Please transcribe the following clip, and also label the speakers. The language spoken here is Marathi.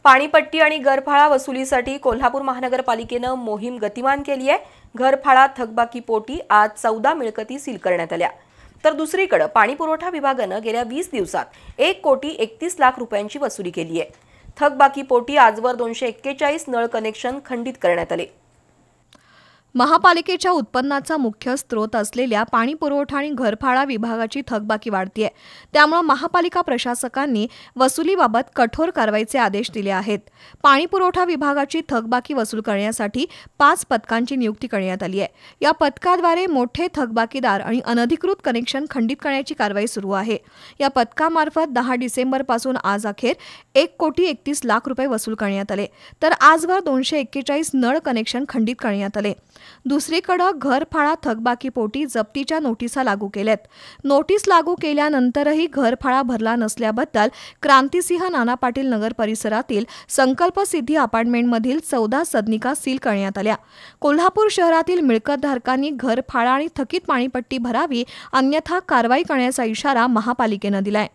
Speaker 1: पाणीपट्टी आणि घरफाळा वसुलीसाठी कोल्हापूर महानगरपालिकेनं मोहीम गतिमान केली आहे। घरफाळा थकबाकीपोटी आज 14 मिळकती सील करण्यात आल्या। तर दुसरीकडे पाणीपुरवठा विभागानं गेल्या 20 दिवसात 1,31,00,000 रुपयांची वसुली केली आहे। थकबाकीपोटी आजवर 241 नळ कनेक्शन खंडित करण्यात आले।
Speaker 2: महापालिकेच्या उत्पन्नाचा मुख्य स्रोत असलेल्या पाणीपुरवठा आणि घरफाळा विभागाची थकबाकी वाढतीये। त्यामुळे महापालिका प्रशासकांनी वसुलीबाबत कठोर कारवाईचे आदेश दिले आहेत। पाणीपुरवठा विभागाची थकबाकी वसूल करण्यासाठी 5 पथकांची नियुक्ती करण्यात आली आहे। या पथकाद्वारे मोठे थकबाकीदार आणि अनधिकृत कनेक्शन खंडित करण्याची कारवाई सुरू आहे। या पथकामार्फत 10 डिसेंबरपासून आज अखेर 1,31,00,000 रुपये वसूल करण्यात आले। तर आजवर 241 नळ कनेक्शन खंडित करण्यात आले। दुसरीकडे घरफाळा थकबाकीपोटी जप्तीच्या नोटिसा लागू केल्यात। नोटीस लागू केल्यानंतरही घरफाळा भरला नसल्याबद्दल क्रांतिसिंह नाना पाटील नगर परिसरातील संकल्प सिद्धी अपार्टमेंटमधील 14 सदनिका सील करण्यात आल्या। कोल्हापूर शहरातील मिळकतधारकांनी घरफाळा आणि थकीत पाणीपट्टी भरावी, अन्यथा कारवाई करण्याचा इशारा महापालिकेनं दिलाय।